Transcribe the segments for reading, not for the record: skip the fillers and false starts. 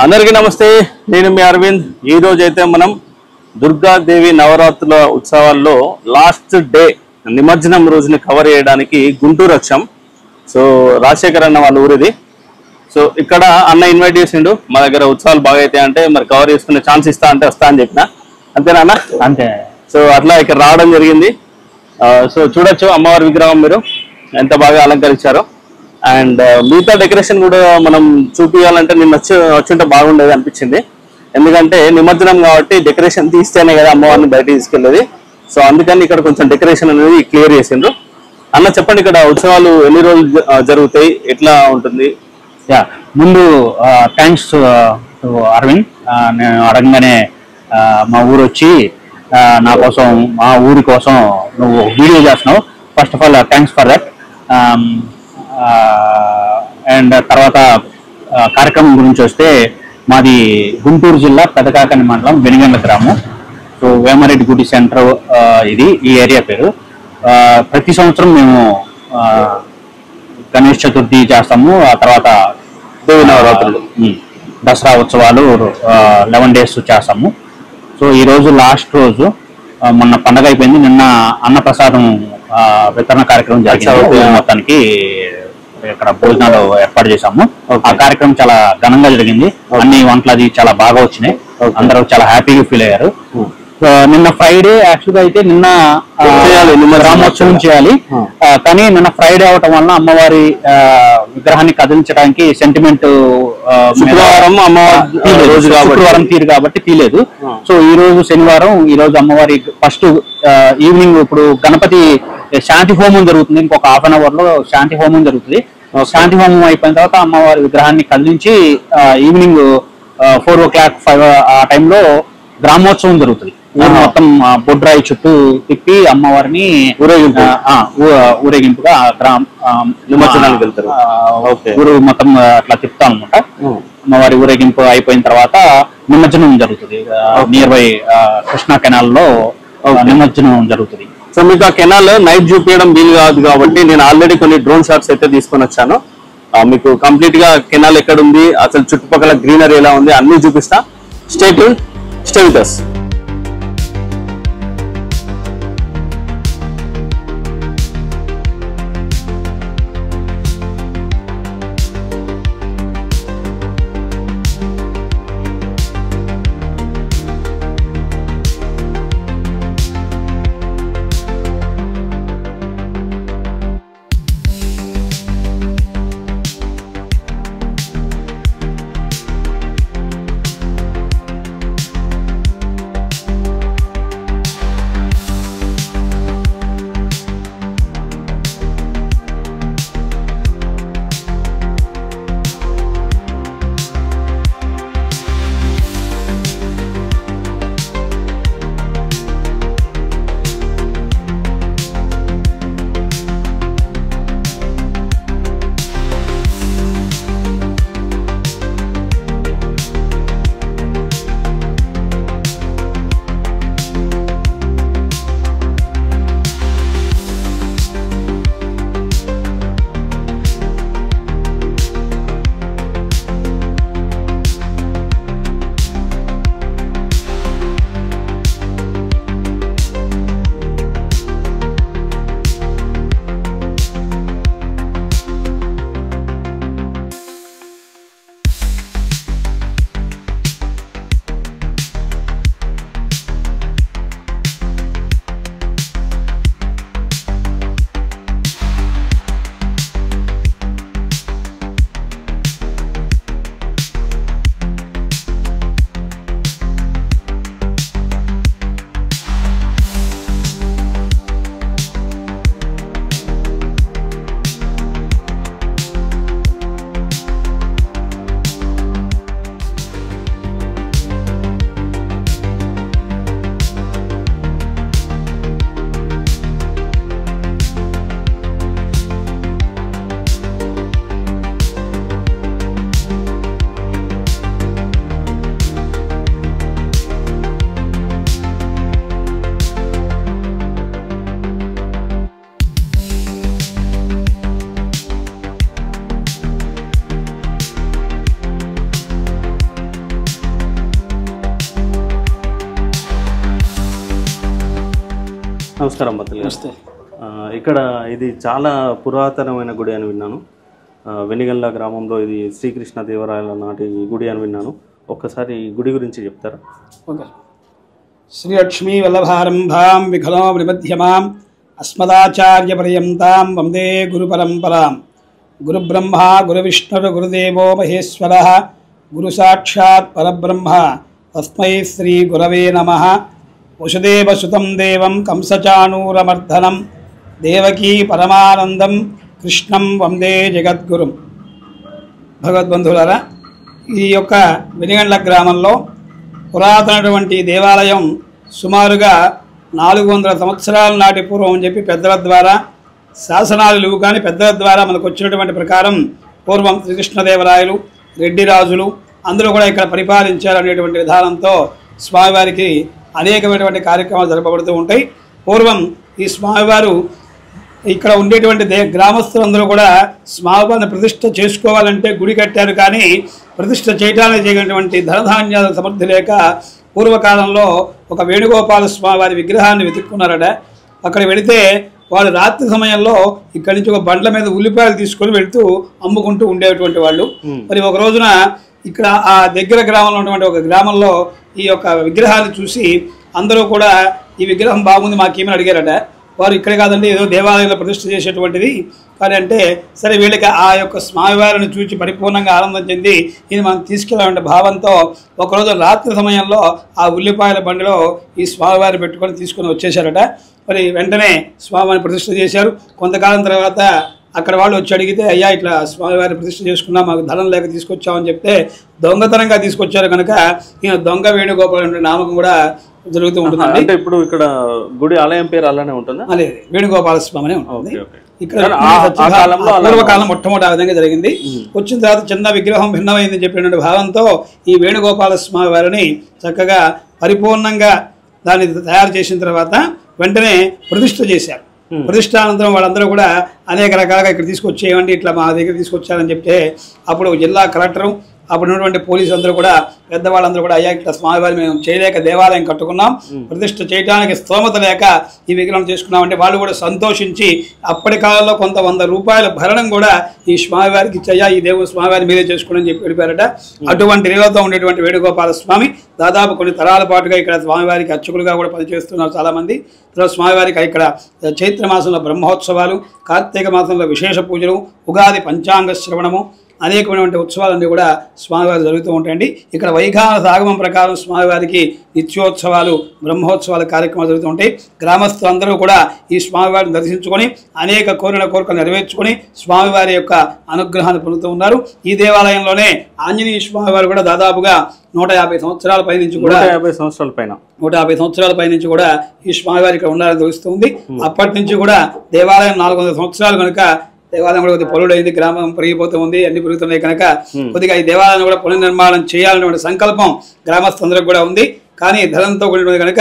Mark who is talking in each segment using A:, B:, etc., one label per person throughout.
A: అందరికీ నమస్తే. నేను మీ అరవింద్. ఈ రోజు అయితే మనం దుర్గాదేవి నవరాత్రుల ఉత్సవాల్లో లాస్ట్ డే నిమజ్జనం రోజుని కవర్ చేయడానికి గుంటూరు వచ్చాం. సో రాజశేఖర్ అన్న వాళ్ళ ఊరిది. సో ఇక్కడ అన్న ఇన్వైట్ చేసిండు. మా దగ్గర ఉత్సవాలు బాగా అయితే అంటే మరి కవర్ చేసుకునే ఛాన్స్ ఇస్తా అంటే వస్తా అని చెప్పిన. అంతేనా అన్న? అంతే. సో అట్లా ఇక్కడ రావడం జరిగింది. సో చూడొచ్చు అమ్మవారి విగ్రహం మీరు ఎంత బాగా అలంకరించారో. అండ్ మిగతా డెకరేషన్ కూడా మనం చూపించాలంటే నేను వచ్చుంటే బాగుండేది అనిపించింది. ఎందుకంటే నిమజ్జనం కాబట్టి డెకరేషన్ తీస్తేనే కదా అమ్మవారిని బయట తీసుకెళ్ళేది. సో అందుకని ఇక్కడ కొంచెం డెకరేషన్ అనేది క్లియర్ చేసిండ్రు. అన్న చెప్పండి, ఇక్కడ ఉత్సవాలు ఎన్ని రోజులు జరుగుతాయి, ఎట్లా ఉంటుంది?
B: ముందు థ్యాంక్స్ అరవింద్. నేను అడగగానే మా ఊరు వచ్చి నా కోసం, మా ఊరి కోసం నువ్వు వీడియో చేస్తున్నావు. First of all thanks for that. And తర్వాత కార్యక్రమం గురించి వస్తే, మాది గుంటూరు జిల్లా పెదకాకని మండలం వెనిగండ్ల గ్రామం. సో వేమారెడ్డి గుడి సెంటర్ ఈ ఏరియా పేరు. ప్రతి సంవత్సరం మేము గణేష్ చతుర్థి చేస్తాము. ఆ తర్వాత
A: దేవి నవరాత్రులు,
B: దసరా ఉత్సవాలు 11 days చేస్తాము. సో ఈరోజు లాస్ట్ రోజు. మొన్న పండగ అయిపోయింది. నిన్న అన్నప్రసాదం వితరణ కార్యక్రమం జరిగింది. మొత్తానికి ఇక్కడ భోజనాలు ఏర్పాటు చేశాము. ఆ కార్యక్రమం చాలా ఘనంగా జరిగింది. అన్ని వంటలు అది చాలా బాగా వచ్చినాయి. అందరూ చాలా హ్యాపీగా ఫీల్ అయ్యారు. నిన్న ఫ్రైడే యాక్చువల్గా అయితే నిన్న రామోత్సవం చేయాలి, కానీ నిన్న ఫ్రైడే అవటం వలన అమ్మవారి విగ్రహాన్ని కదిలించడానికి సెంటిమెంట్ శుక్రవారం తీరు కాబట్టి తీయలేదు. సో ఈ రోజు శనివారం, ఈ రోజు అమ్మవారి ఫస్ట్ ఈవినింగ్ ఇప్పుడు గణపతి శాంతి హోమం జరుగుతుంది. ఇంకొక ½ an hour లో శాంతి హోమం జరుగుతుంది. శాంతి హోమం అయిపోయిన తర్వాత అమ్మవారి విగ్రహాన్ని కదిలించి ఈవినింగ్ 4 o'clock 5 ఆ టైంలో గ్రామోత్సవం జరుగుతుంది. ఊరు మొత్తం బొడ్రాయి చుట్టూ తిప్పి అమ్మవారిని ఊరేగింపుగా
A: నిమజ్జనానికి వెళ్తారు.
B: ఊరు మొత్తం అట్లా తిప్పుతాం అనమాట. అమ్మవారి ఊరేగింపు అయిపోయిన తర్వాత నిమజ్జనం జరుగుతుంది. నియర్ బై కృష్ణా కెనాల్ లో నిమజ్జనం జరుగుతుంది.
A: సో మీకు ఆ కెనాల్ నైట్ చూపించడం వీలు కాదు కాబట్టి నేను ఆల్రెడీ కొన్ని డ్రోన్ షాట్స్ అయితే తీసుకొని వచ్చాను. మీకు కంప్లీట్ గా కెనాల్ ఎక్కడ ఉంది, అసలు చుట్టుపక్కల గ్రీనరీ ఎలా ఉంది అన్ని చూపిస్తా. Stay tuned, stay with us. నమస్కారం పంతులు గారు. ఇక్కడ ఇది చాలా పురాతనమైన గుడి అని విన్నాను. వెనిగండ్ల గ్రామంలో ఇది శ్రీకృష్ణ దేవరాయల నాటి గుడి అని విన్నాను. ఒక్కసారి ఈ గుడి గురించి చెప్తారా?
C: ఓకే. శ్రీ లక్ష్మీ వల్లభారంభాం విఖలో విమధ్యమాం అస్మదాచార్యపర్యంతాం వందే గురు పరంపరాం. గురు బ్రహ్మ గురు విష్ణుర్ గురుదేవో మహేశ్వర గురు సాక్షాత్ పరబ్రహ్మ తస్మై శ్రీ గురవే నమః. వసుదేవసుతం దేవం కంసచాణూరమర్దనం దేవకీ పరమానందం కృష్ణం వందే జగద్గురుం. భగవద్బంధువులారా, ఈ యొక్క వెనిగండ్ల గ్రామంలో పురాతనటువంటి దేవాలయం సుమారుగా 400 సంవత్సరాల నాటి పూర్వం అని చెప్పి పెద్దల ద్వారా శాసనాలు లేవు, కానీ పెద్దల ద్వారా మనకు వచ్చినటువంటి ప్రకారం పూర్వం శ్రీకృష్ణదేవరాయలు, రెడ్డి రాజులు అందరూ కూడా ఇక్కడ పరిపాలించారు అనేటువంటి విధానంతో స్వామివారికి అనేకమైనటువంటి కార్యక్రమాలు జరపబడుతూ ఉంటాయి. పూర్వం ఈ స్వామివారు ఇక్కడ ఉండేటువంటి గ్రామస్తులందరూ కూడా స్వామివారిని ప్రతిష్ఠ చేసుకోవాలంటే గుడి కట్టారు, కానీ ప్రతిష్ఠ చేయడానికి చేయటువంటి ధనధాన్యాల సమర్థి లేక పూర్వకాలంలో ఒక వేణుగోపాల స్వామివారి విగ్రహాన్ని వెతుక్కున్నారట. అక్కడ వెళితే వాళ్ళు రాత్రి సమయంలో ఇక్కడి నుంచి ఒక బండ్ల మీద ఉల్లిపాయలు తీసుకొని వెళుతూ అమ్ముకుంటూ ఉండేటువంటి వాళ్ళు. మరి ఒక రోజున ఇక్కడ ఆ దగ్గర గ్రామంలో ఉన్నటువంటి ఒక గ్రామంలో ఈ యొక్క విగ్రహాన్ని చూసి అందరూ కూడా ఈ విగ్రహం బాగుంది మాకేమని అడిగారట. వారు ఇక్కడ కాదండి, ఏదో దేవాలయంలో ప్రతిష్ఠ చేసేటువంటిది కానీ అంటే, సరే వీళ్ళకి ఆ యొక్క స్వామివారిని చూసి పరిపూర్ణంగా ఆనందం చెంది ఇది మనం తీసుకెళ్ళాలంటే భావంతో ఒకరోజు రాత్రి సమయంలో ఆ ఉల్లిపాయల బండిలో ఈ స్వామివారిని పెట్టుకొని తీసుకొని వచ్చేసారట. మరి వెంటనే స్వామివారిని ప్రతిష్ఠ చేశారు. కొంతకాలం తర్వాత అక్కడ వాళ్ళు వచ్చి అడిగితే, అయ్యా ఇట్లా స్వామివారి ప్రతిష్ఠ చేసుకున్నా మాకు ధనం లేక తీసుకొచ్చామని చెప్తే, దొంగతనంగా తీసుకొచ్చారు కనుక ఈయన దొంగ వేణుగోపాల్ అనే నామకం కూడా జరుగుతూ ఉంటుందండి.
A: అంటే ఇప్పుడు ఇక్కడ గుడి ఆలయం పేరు అలానే ఉంటుందా?
C: అదే వేణుగోపాల స్వామి ఉంటుంది. ఇక్కడ
A: పూర్వకాలం
C: మొట్టమొదటి ఆ విధంగా జరిగింది. వచ్చిన తర్వాత చిన్న విగ్రహం భిన్నమైందని చెప్పినటువంటి భావంతో ఈ వేణుగోపాల స్వామి వారిని చక్కగా పరిపూర్ణంగా దాన్ని తయారు చేసిన తర్వాత వెంటనే ప్రతిష్ఠ చేశారు. ప్రతిష్టానంతరం వాళ్ళందరూ కూడా అనేక రకాలుగా ఇక్కడ తీసుకొచ్చేయండి, ఇట్లా మా దగ్గర తీసుకొచ్చారని చెప్తే అప్పుడు జిల్లా కలెక్టరు, అప్పుడు ఉన్నటువంటి పోలీసు అందరూ కూడా పెద్దవాళ్ళందరూ కూడా, అయ్యా ఇట్లా స్వామివారి మేము చేయలేక దేవాలయం కట్టుకున్నాం, ప్రతిష్ఠ చేయడానికి స్తోమత లేక ఈ విగ్రహం చేసుకున్నాం అంటే వాళ్ళు కూడా సంతోషించి అప్పటి కాలంలో కొంత 100 రూపాయల భరణం కూడా ఈ స్వామివారికి ఇచ్చయ్యా, ఈ దేవుడు స్వామివారి మీదే చేసుకోండి అని చెప్పి వెళ్ళిపోయారట. అటువంటి లీలతో ఉండేటువంటి వేణుగోపాల స్వామి దాదాపు కొన్ని తరాల పాటుగా ఇక్కడ స్వామివారికి అర్చకులుగా కూడా పనిచేస్తున్నారు చాలామంది. తర్వాత స్వామివారికి ఇక్కడ చైత్ర మాసంలో బ్రహ్మోత్సవాలు, కార్తీక మాసంలో విశేష పూజలు, ఉగాది పంచాంగ శ్రవణము, అనేకమైనటువంటి ఉత్సవాలన్నీ కూడా స్వామివారి జరుగుతూ ఉంటాయండి. ఇక్కడ వైఖానస ఆగమం ప్రకారం స్వామివారికి నిత్యోత్సవాలు, బ్రహ్మోత్సవాల కార్యక్రమాలు జరుగుతూ ఉంటాయి. గ్రామస్తులందరూ కూడా ఈ స్వామివారిని దర్శించుకొని అనేక కోరికలు నెరవేర్చుకొని స్వామివారి యొక్క అనుగ్రహాన్ని పొందుతూ ఉన్నారు. ఈ దేవాలయంలోనే ఆంజనేయ స్వామివారు కూడా దాదాపుగా 150 సంవత్సరాల పైనుంచి కూడా 150 సంవత్సరాల పైనుంచి కూడా ఈ స్వామివారి ఇక్కడ ఉండాలని తెలుస్తుంది. అప్పటి నుంచి కూడా దేవాలయం 400 సంవత్సరాలు కనుక దేవాలయం కూడా కొద్దిగా పొలుడైంది, గ్రామం పెరిగిపోతూ ఉంది, అన్ని పెరుగుతున్నాయి కనుక కొద్దిగా ఈ దేవాలయం కూడా పునర్నిర్మాణం చేయాలనే సంకల్పం గ్రామస్తులందరికీ కూడా ఉంది. కానీ ధనంతో కూడినది కనుక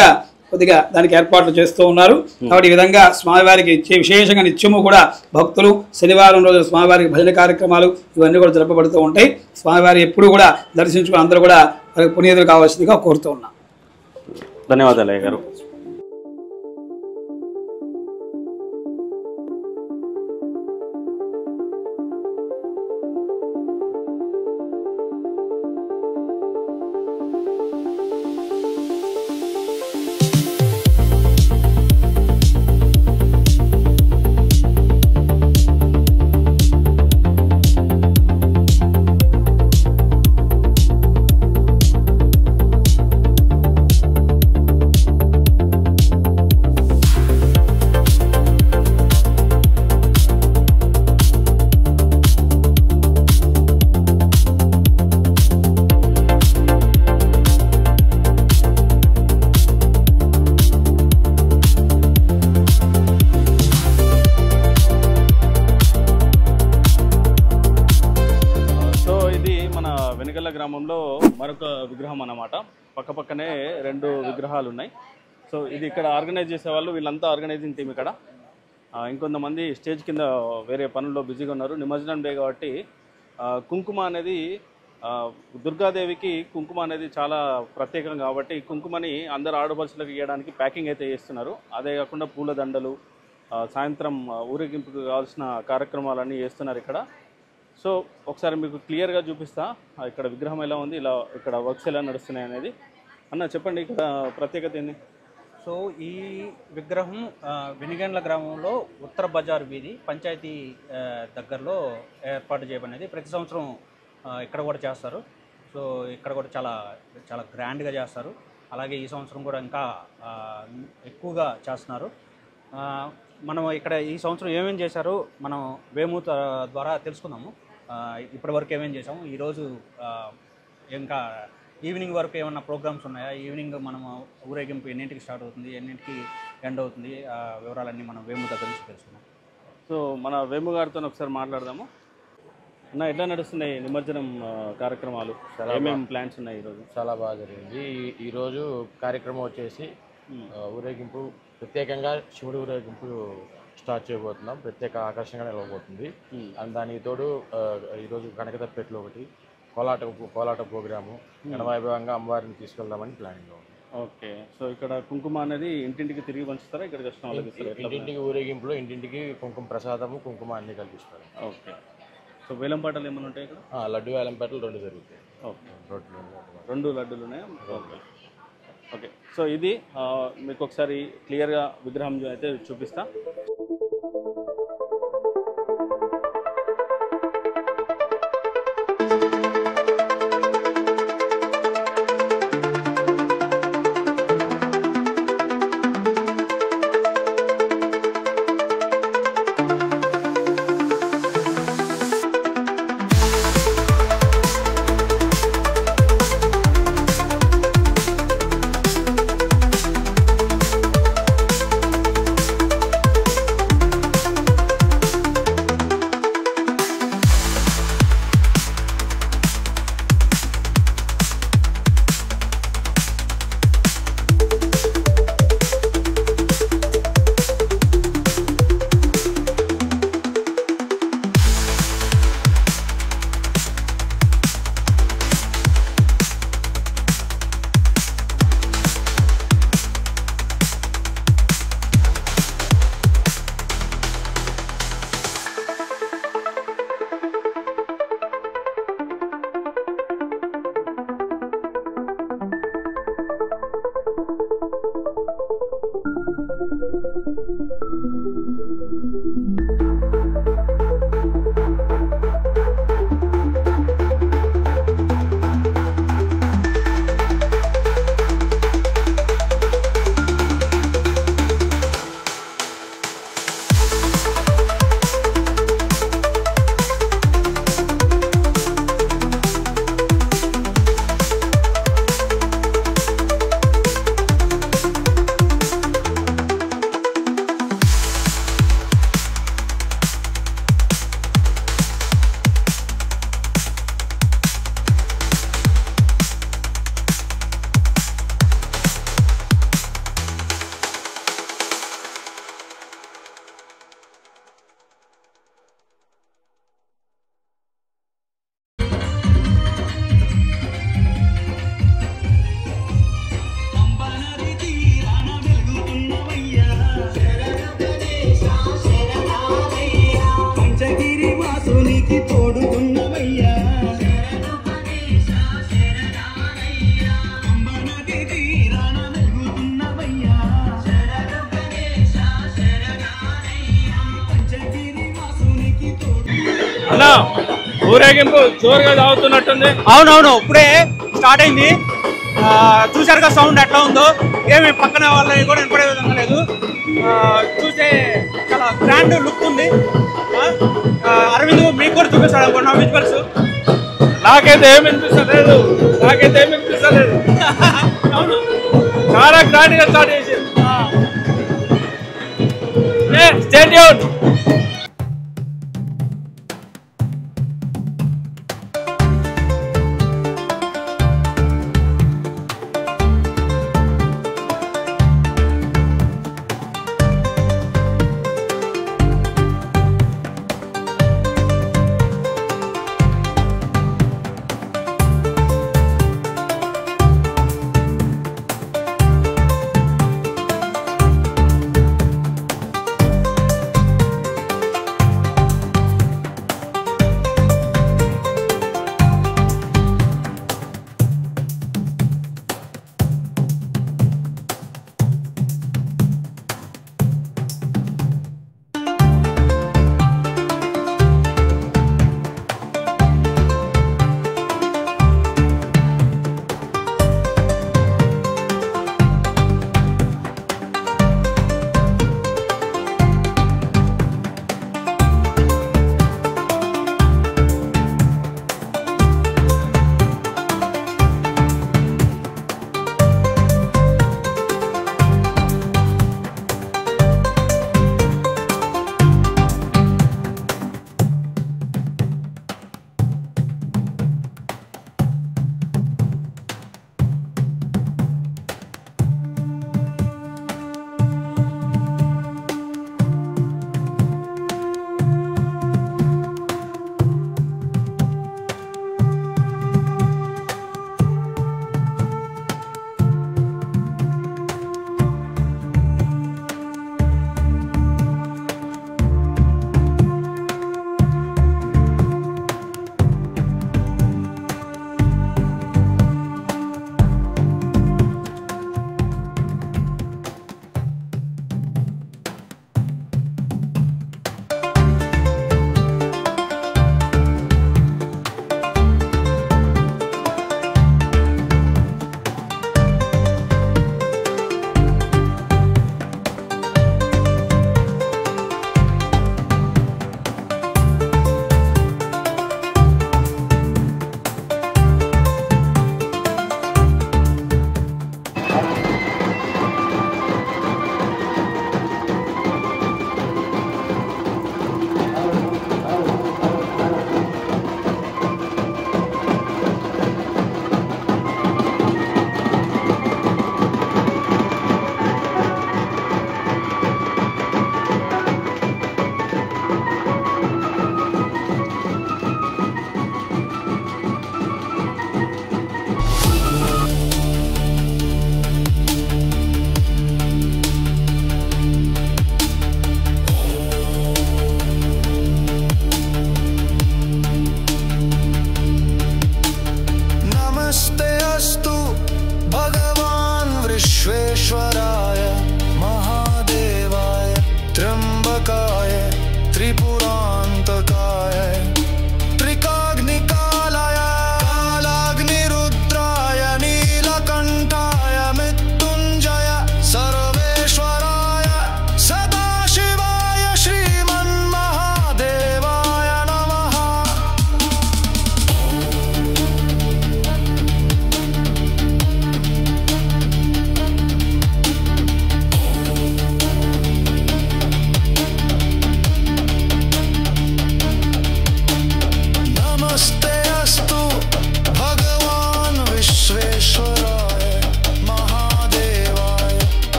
C: కొద్దిగా దానికి ఏర్పాట్లు చేస్తూ ఉన్నారు. కాబట్టి ఈ విధంగా స్వామివారికి విశేషంగా నిత్యము కూడా భక్తులు శనివారం రోజున స్వామివారికి భజన కార్యక్రమాలు ఇవన్నీ కూడా జరపబడుతూ ఉంటాయి. స్వామివారి ఎప్పుడు కూడా దర్శించుకుని అందరూ కూడా పునీతులు కావాల్సిందిగా కోరుతూ ఉన్నాం.
A: ధన్యవాదాలు అయ్య గారు. వెనిగండ్ల గ్రామంలో మరొక విగ్రహం అన్నమాట. పక్కపక్కనే 2 విగ్రహాలు ఉన్నాయి. సో ఇది ఇక్కడ ఆర్గనైజ్ చేసేవాళ్ళు, వీళ్ళంతా ఆర్గనైజింగ్ టీం ఇక్కడ. ఇంకొంతమంది స్టేజ్ కింద వేరే పనుల్లో బిజీగా ఉన్నారు. నిమజ్జనం డే కాబట్టి కుంకుమ అనేది దుర్గాదేవికి కుంకుమ అనేది చాలా ప్రత్యేకం కాబట్టి కుంకుమని అందరు ఆడపడుచులకు ఇవ్వడానికి ప్యాకింగ్ అయితే చేస్తున్నారు. అదే కాకుండా పూల దండలు సాయంత్రం ఊరేగింపుకు కావాల్సిన కార్యక్రమాలన్నీ చేస్తున్నారు ఇక్కడ. సో ఒకసారి మీకు క్లియర్గా చూపిస్తా ఇక్కడ విగ్రహం ఎలా ఉంది, ఇలా ఇక్కడ వర్క్స్ ఎలా నడుస్తున్నాయి అనేది. అన్న చెప్పండి, ఇక్కడ ప్రత్యేకత ఏంది?
D: సో ఈ విగ్రహం వెనిగండ్ల గ్రామంలో ఉత్తర బజార్ వీధి పంచాయతీ దగ్గరలో ఏర్పాటు చేయబడినది. ప్రతి సంవత్సరం ఇక్కడ కూడా చేస్తారు. సో ఇక్కడ కూడా చాలా చాలా గ్రాండ్గా చేస్తారు. అలాగే ఈ సంవత్సరం కూడా ఇంకా ఎక్కువగా చేస్తున్నారు. మనం ఇక్కడ ఈ సంవత్సరం ఏమేమి చేశారో మనం వేము ద్వారా తెలుసుకుందాము. ఇప్పటివరకు ఏమేమి చేసాము, ఈరోజు ఇంకా ఈవినింగ్ వరకు ఏమన్నా ప్రోగ్రామ్స్ ఉన్నాయా, ఈవినింగ్ మనం ఊరేగింపు ఎన్నింటికి స్టార్ట్ అవుతుంది, ఎన్నింటికి ఎండ్ అవుతుంది, వివరాలన్నీ మనం వేము దగ్గర నుంచి తెలుసుకున్నాం.
A: సో మన వేము గారితో ఒకసారి మాట్లాడదాము. అన్న ఎట్లా నడుస్తున్నాయి నిమజ్జనం కార్యక్రమాలు, ఏమేమి ప్లాన్స్ ఉన్నాయి ఈరోజు?
E: చాలా బాగా జరిగింది. ఈరోజు కార్యక్రమం వచ్చేసి ఊరేగింపు, ప్రత్యేకంగా శివుడి ఊరేగింపు స్టార్ట్ చేయబోతున్నాం. ప్రత్యేక ఆకర్షణగా నిలవబోతుంది. అండ్ దానికి తోడు ఈరోజు కనకతప్పెట్లు ఒకటి, కోలాట ప్రోగ్రాము, ఘనవైభవంగా అమ్మవారిని తీసుకెళ్దామని ప్లానింగ్ ఉంది.
A: ఓకే. సో ఇక్కడ కుంకుమ అనేది ఇంటింటికి తిరిగి పంచుతారా? ఇక్కడికి వచ్చిన వాళ్ళకి
E: ఇంటింటికి ఊరేగింపులో ఇంటింటికి కుంకుమ ప్రసాదము, కుంకుమ అన్ని కల్పిస్తారు.
A: ఓకే. సో వేలం పాటలు ఏమైనా ఉంటాయి ఇక్కడ?
E: లడ్డు వేలంపేటలు 2 జరుగుతాయి.
A: ఓకే, 2 లడ్డూలు ఉన్నాయా? ఓకే. ఓకే. సో ఇది మీకు ఒకసారి క్లియర్గా విగ్రహం అయితే చూపిస్తా.
F: అన్నా ఊరేగింపు జోరుగా సాగుతున్నట్టుంది.
D: అవునవును, ఇప్పుడే స్టార్ట్ అయింది. చూసారుగా సౌండ్ ఎట్లా ఉందో, ఏమి పక్కన వాళ్ళని కూడా వినపడే విధంగా లేదు. చూస్తే చాలా గ్రాండ్ లుక్ ఉంది. అరవింద్ మీకు కూడా చూపిస్తాడు అనుకున్నా విజువల్స్.
F: నాకైతే ఏమి అనిపిస్తలేదు.
D: అవును,
F: చాలా గ్రాండ్ గా స్టార్ట్ చేసి స్టే ట్యూన్డ్.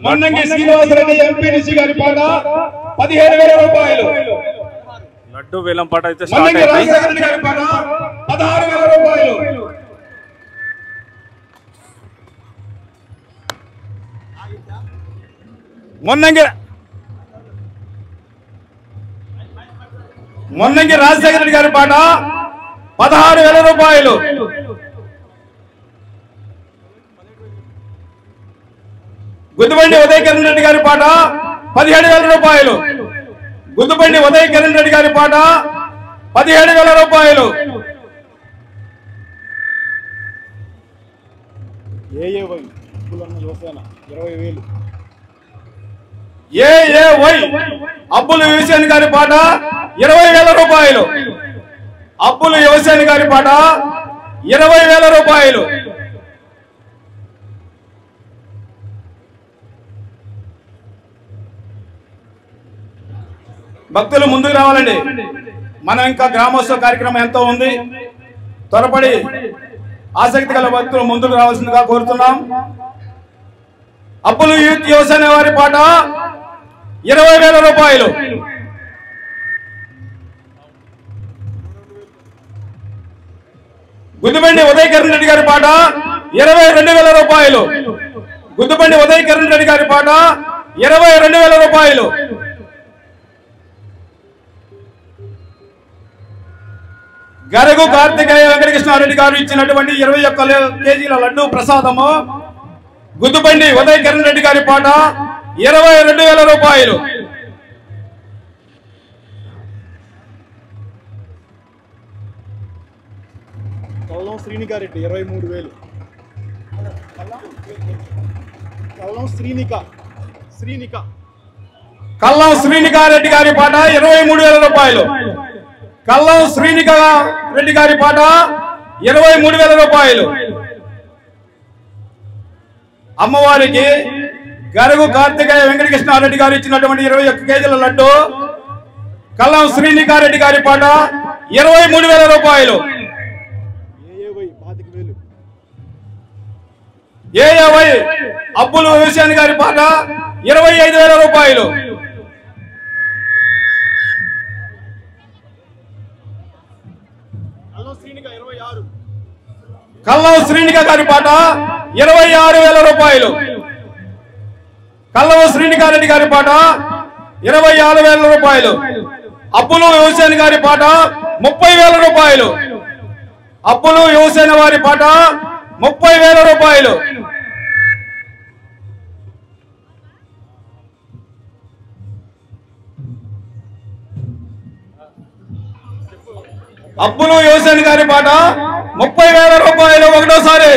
C: మొన్నంగి శ్రీనివాసరెడ్డి ఎంపీడీసీ గారి పాట 17,000 రూపాయలు.
F: లడ్డు వేలం పాట అయితే స్టార్ట్
C: మొన్నంగి
F: అయింది.
C: రాజశేఖర రెడ్డి గారి పాట 16,000 రూపాయలు. మొన్నంగి రాజశేఖర రెడ్డి గారి పాట 16,000 రూపాయలు. గుద్దుబండి ఉదయ్ కిరణ్ రెడ్డి గారి పాట 17,000 రూపాయలు. గుద్దుబండి ఉదయ్ కిరణ్ రెడ్డి గారి పాట 17,000 రూపాయలు. ఏఏవై అబ్బులు యువసేన్ గారి పాట 20,000 రూపాయలు. అబ్బులు యువసేన్ గారి పాట 20,000 రూపాయలు. భక్తులు ముందుకు రావాలండి. మనం ఇంకా గ్రామోత్సవ కార్యక్రమం ఎంతో ఉంది. త్వరపడి ఆసక్తి గల భక్తులు ముందుకు రావాల్సిందిగా కోరుతున్నాం. అప్పులు యూత్ యువసేన వారి పాట 20,000 రూపాయలు. గుద్దుబండి ఉదయ్ కిరణ్ రెడ్డి గారి పాట 22,000 రూపాయలు. గుద్దుబండి ఉదయ్ కిరణ్ రెడ్డి గారి పాట 22,000 రూపాయలు. గరగు కార్తికేయ వెంకటకృష్ణారెడ్డి గారు ఇచ్చినటువంటి 21 కేజీల లడ్డు ప్రసాదము గుద్దుబండి ఉదయ్ కిరణ్ రెడ్డి గారి పాట 22,000 రూపాయలు.
G: కల్లం శ్రీనికారెడ్డి 23,000. కల్లం
C: కల్లం శ్రీనికారెడ్డి గారి పాట 23,000 రూపాయలు. కల్లం శ్రీనికా రెడ్డి గారి పాట 23,000 రూపాయలు. అమ్మవారికి గరుగు కార్తికేయ వెంకటకృష్ణారెడ్డి గారు ఇచ్చినటువంటి 21 కేజీల లడ్డు కల్లం శ్రీనికారెడ్డి గారి పాట 23,000 రూపాయలు. ఏఏవై అబ్బులు హుసేన్ గారి పాట 25,000 రూపాయలు. కల్లం శ్రీనిక గారి పాట 26,000 రూపాయలు. కల్లం శ్రీనికారెడ్డి గారి పాట 26,000 రూపాయలు. అబ్బులు హుసేన్ గారి పాట 30,000 రూపాయలు. అబ్బులు హుసేన్ వారి పాట 30,000 రూపాయలు. అబ్బులు హుసేన్ గారి పాట 30,000 రూపాయలు ఒకటోసారి.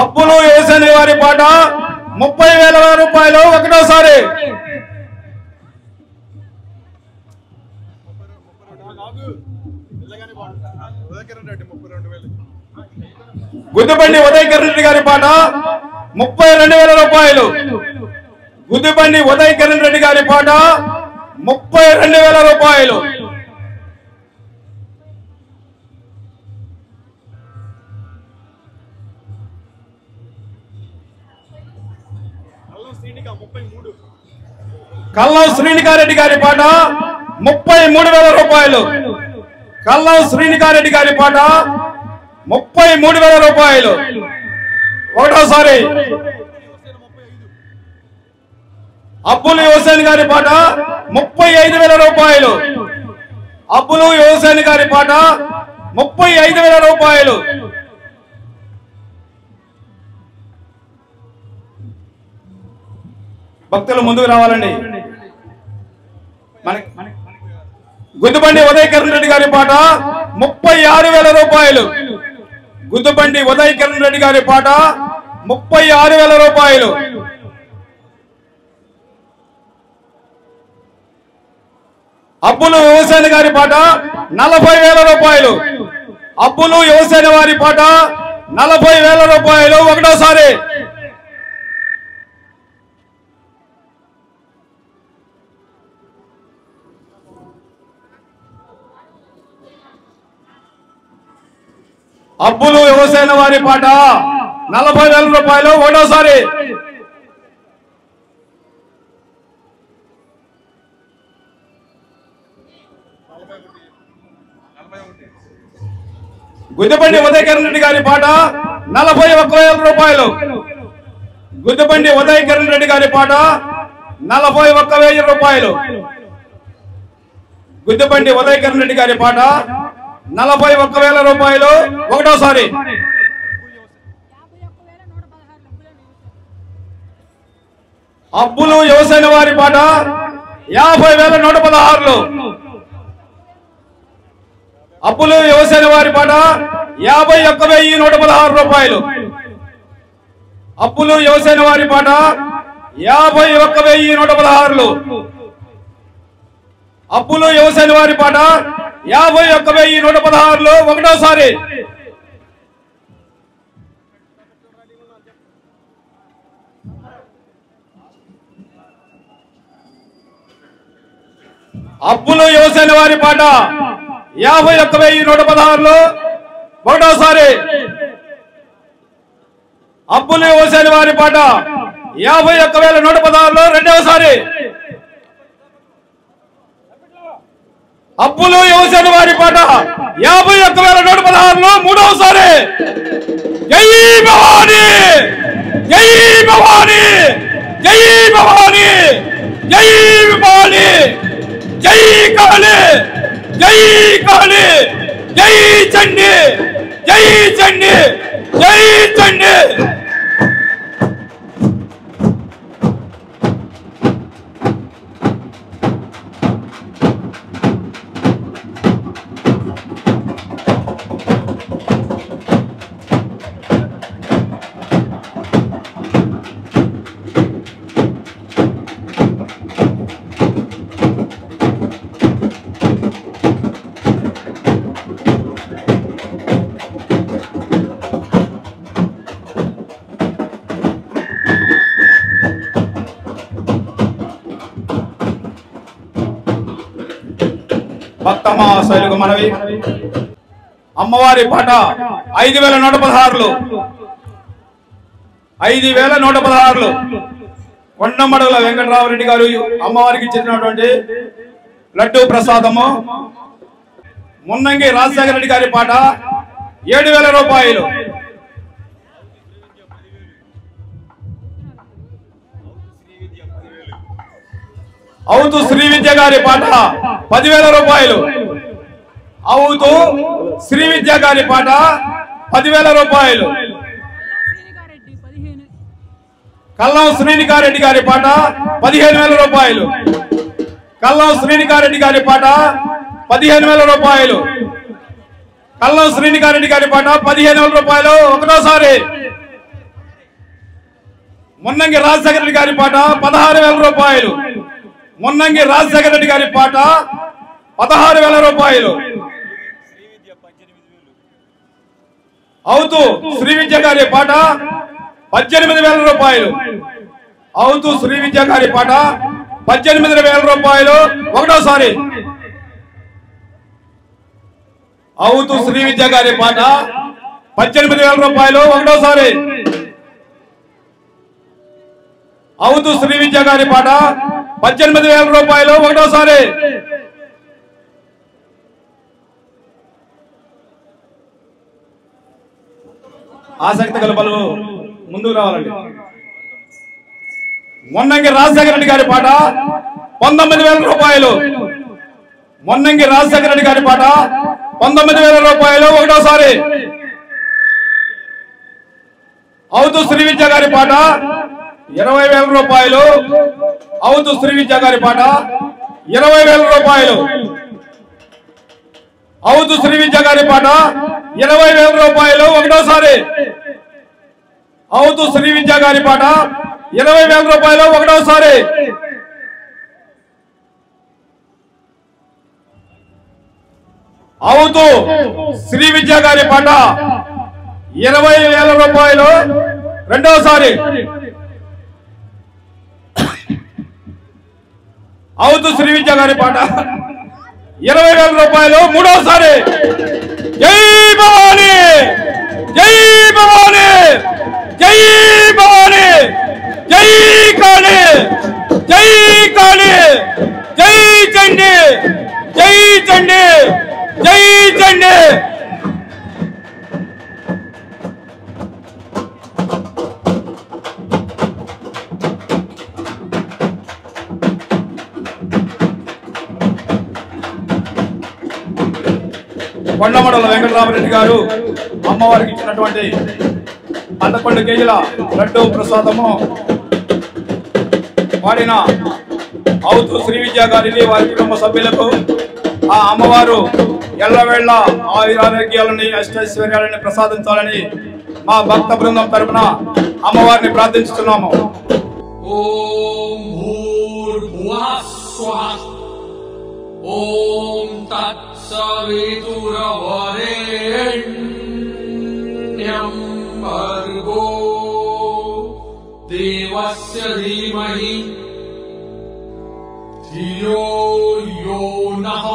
C: అబ్బులు హుసేన్ వారి పాట 30,000 రూపాయలు ఒకటోసారి. గుద్దుబండి ఉదయ్ కిరణ్ రెడ్డి గారి పాట 32,000 రూపాయలు. గుద్దుబండి ఉదయ్ కిరణ్ రెడ్డి గారి పాట 32,000 రూపాయలు. కల్లం శ్రీనికారెడ్డి గారి పాట 33,000 రూపాయలు. కల్లం శ్రీనికారెడ్డి గారి పాట 33,000 రూపాయలు ఒకటోసారి. అబ్బులు హుసేన్ గారి పాట 35,000 రూపాయలు. అబ్బులు హుసేన్ గారి పాట 35,000 రూపాయలు. భక్తులు ముందుకు రావాలండి. గుద్దుబండి ఉదయ్ కిరణ్ రెడ్డి గారి పాట 36,000 రూపాయలు. గుద్దుబండి ఉదయ్ కిరణ్ రెడ్డి గారి పాట 36,000 రూపాయలు. అబ్బులు హుసేన్ గారి పాట 40,000 రూపాయలు. అబ్బులు హుసేన్ వారి పాట 40,000 రూపాయలు ఒకటోసారి. అబ్బులు హుసేన్ వారి పాట 40,000 రూపాయలు ఒకటోసారి. గుద్దిబండి ఉదయకిరణ్ రెడ్డి గారి పాట 41,000 రూపాయలు. గుద్దిబండి ఉదయకిరణ్ రెడ్డి గారి పాట 41,000 రూపాయలు. గుద్దిబండి ఉదయకిరణ్ రెడ్డి గారి పాట 41,000 రూపాయలు ఒకటోసారి. అబ్బులు యువసేన వారి పాట 50,116. అప్పులు యువసేన వారి పాట 51,116 రూపాయలు. అప్పులు యువసేన వారి పాట 51,116. అప్పులు యువసేన వారి పాట 51,116 ఒకటోసారి. అప్పులు యువసేన వారి పాట 51,116 ఒకటోసారి. అప్పులు యువసేన వారి పాట 51,116 రెండవసారి. అప్పులు యువసేన వారి పాట 51,116 మూడవసారి. జై భవానీ, జై భవానీ, జై భవానీ, జై భవానీ, జై కాళీ, జై కాళీ, జై చండి, జై చండి, జై చండి. భక్తమాశయులకు మనవి. అమ్మవారి పాట 5,116. 5,116. కొండమడుగుల వెంకటరామరెడ్డి గారు అమ్మవారికి ఇచ్చినటువంటి లడ్డూ ప్రసాదము. మున్నంగి రాజశేఖర రెడ్డి గారి పాట 7,000 రూపాయలు. అవుతూ శ్రీ విద్య గారి పాట 10,000 రూపాయలు. అవుతూ శ్రీ విద్య గారి పాట 10,000 రూపాయలు. కల్లం శ్రీనికారెడ్డి గారి పాట 15,000 రూపాయలు. కల్లం శ్రీనికారెడ్డి గారి పాట 15,000 రూపాయలు. కల్లం శ్రీనికారెడ్డి గారి పాట 15,000 రూపాయలు ఒకటోసారి. మున్నంగి రాజశేఖర రెడ్డి గారి పాట 16,000 రూపాయలు. మున్నంగి రాజశేఖర రెడ్డి గారి పాట 16,000 రూపాయలు. అవుతూ శ్రీ విద్య గారి పాట 18,000 రూపాయలు. అవుతూ శ్రీ విద్య గారి పాట 18,000 రూపాయలు ఒకటోసారి. అవుతూ శ్రీ విద్య గారి పాట 18,000 రూపాయలు ఒకటోసారి. అవుతూ శ్రీ విద్య గారి పాట 18,000 రూపాయలు ఒకటోసారి. ఆసక్తి గల పలు ముందుకు రావాలండి. మున్నంగి రాజశేఖర రెడ్డి గారి పాట 19,000 రూపాయలు. మున్నంగి రాజశేఖర రెడ్డి గారి పాట 19,000 రూపాయలు ఒకటోసారి. అవుతూ శ్రీ విద్య గారి పాట 20,000 రూపాయలు. అవుతూ శ్రీ విద్య గారి పాట 20,000 రూపాయలు. అవుతూ శ్రీ విద్య గారి పాట 20,000 రూపాయలు ఒకటోసారి. అవుతూ శ్రీ విద్య గారి పాట 20,000 రూపాయలు ఒకటోసారి. అవుతూ శ్రీ విద్య గారి పాట 20,000 రూపాయలు రెండోసారి. అవుతూ శ్రీ విద్య గారి పాట 20,000 రూపాయలు మూడోసారి. జై భవానీ, జై భవానీ, జై భవాని, జై కాళీ, జై కాళీ, జై చండి, జై చండి, జై చండి. కొండమడల వెంకటరామరెడ్డి గారు అమ్మవారికి ఇచ్చినటువంటి 11 కేజీల లడ్డు ప్రసాదము వాడిన అవుతూ శ్రీ విద్యా గారికి వారి కుటుంబ సభ్యులకు ఆ అమ్మవారు ఎల్లవేళ్ల ఆయురారోగ్యాలని అష్టైశ్వర్యాలని ప్రసాదించాలని మా భక్త బృందం తరపున అమ్మవారిని ప్రార్థించుతున్నాము.
H: ఓం భూర్భువః స్వః ఓం తత్సవితుర్వరేణ్యం భర్గో దేవస్య ధీమహి ధియో యో నః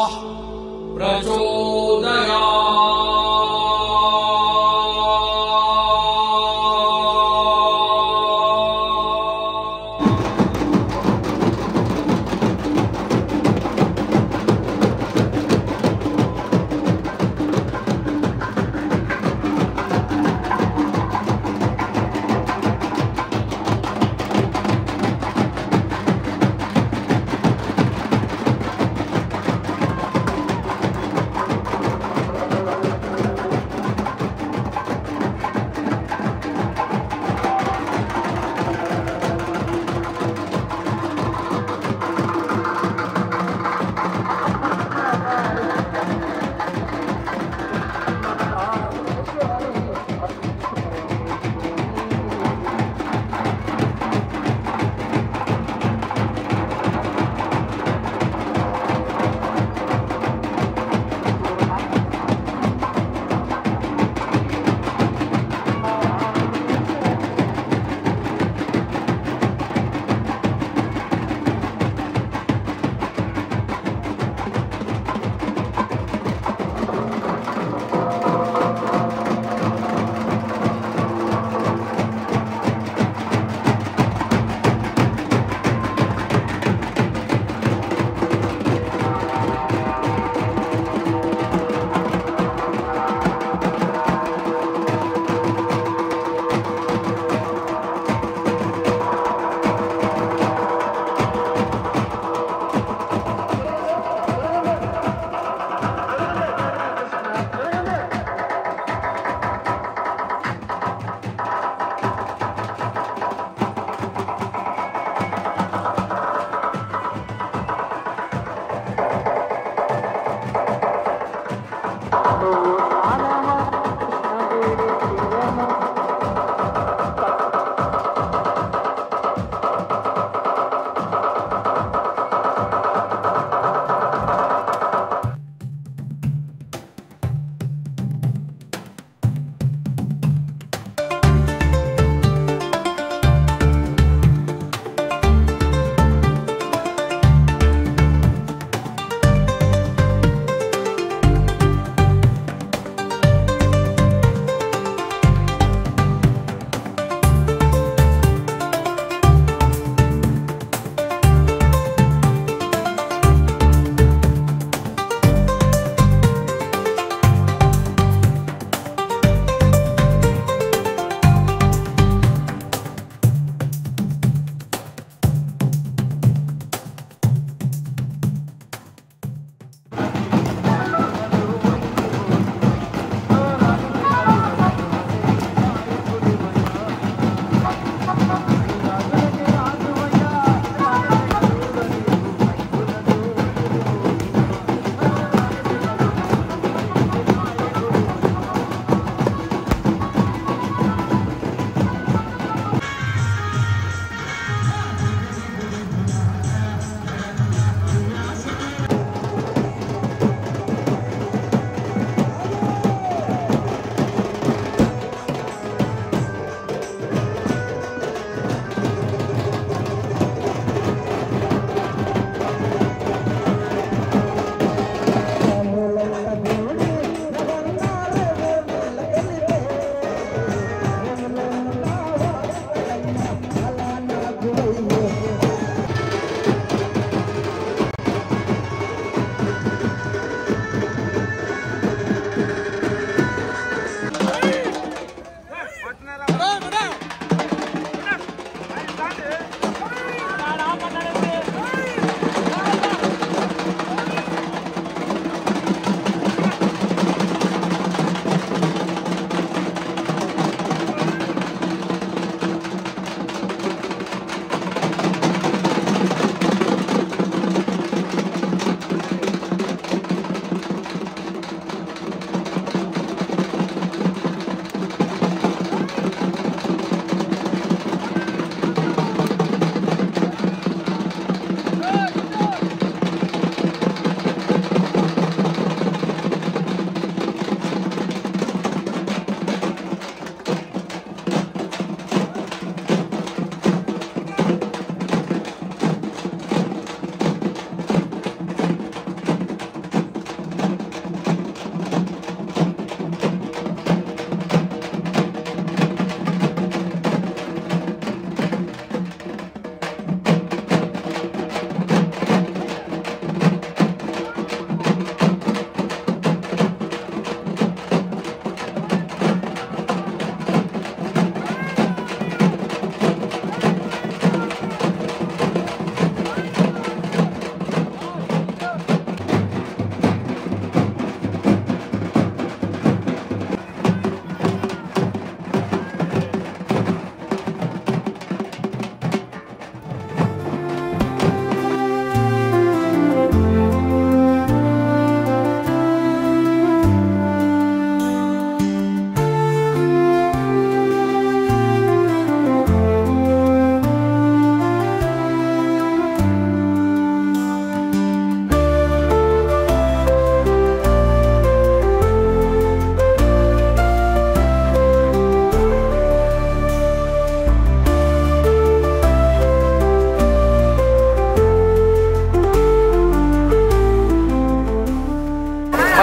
H: ప్రచోదయాత్.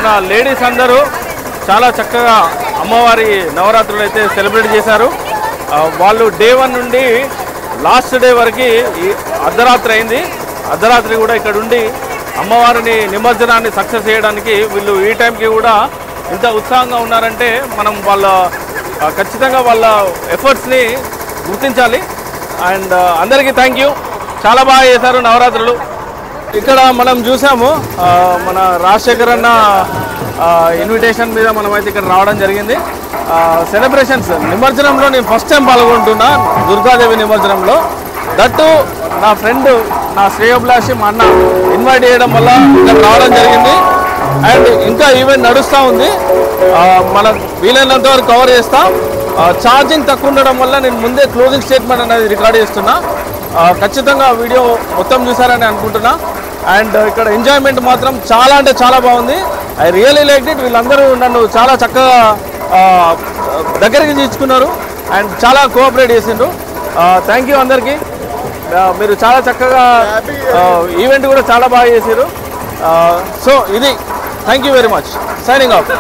F: మన లేడీస్ అందరూ చాలా చక్కగా అమ్మవారి నవరాత్రులు అయితే సెలబ్రేట్ చేశారు. వాళ్ళు డే 1 నుండి లాస్ట్ డే వరకు అర్ధరాత్రి అయింది. అర్ధరాత్రి కూడా ఇక్కడ ఉండి అమ్మవారిని నిమజ్జనాన్ని సక్సెస్ చేయడానికి వీళ్ళు ఈ టైంకి కూడా ఇంత ఉత్సాహంగా ఉన్నారంటే మనం వాళ్ళ ఖచ్చితంగా వాళ్ళ ఎఫర్ట్స్ని గుర్తించాలి. అండ్ అందరికీ థ్యాంక్ యూ. చాలా బాగా చేశారు నవరాత్రులు. ఇక్కడ మనం చూసాము మన రాజశేఖర్ అన్న ఇన్విటేషన్ మీద మనమైతే ఇక్కడ రావడం జరిగింది. సెలబ్రేషన్స్ నిమజ్జనంలో నేను ఫస్ట్ టైం పాల్గొంటున్నా, దుర్గాదేవి నిమజ్జనంలో. దట్టు నా ఫ్రెండ్, నా శ్రేయోభిలాషి మా అన్న ఇన్వైట్ చేయడం వల్ల ఇక్కడ రావడం జరిగింది. అండ్ ఇంకా ఈవెంట్ నడుస్తూ ఉంది. మనం వీలైనంత వరకు కవర్ చేస్తాం. ఛార్జింగ్ తక్కువ ఉండడం వల్ల నేను ముందే క్లోజింగ్ స్టేట్మెంట్ అనేది రికార్డ్ చేస్తున్నా. ఖచ్చితంగా వీడియో మొత్తం చూసారని అనుకుంటున్నా. అండ్ ఇక్కడ ఎంజాయ్మెంట్ మాత్రం చాలా అంటే చాలా బాగుంది. I really like it. వీళ్ళందరూ నన్ను చాలా చక్కగా దగ్గరికి తీసుకున్నారు అండ్ చాలా కోఆపరేట్ చేసిండ్రు. థ్యాంక్ యూ అందరికీ. మీరు చాలా చక్కగా ఈవెంట్ కూడా చాలా బాగా చేశారు. సో ఇది thank you very much. Signing off.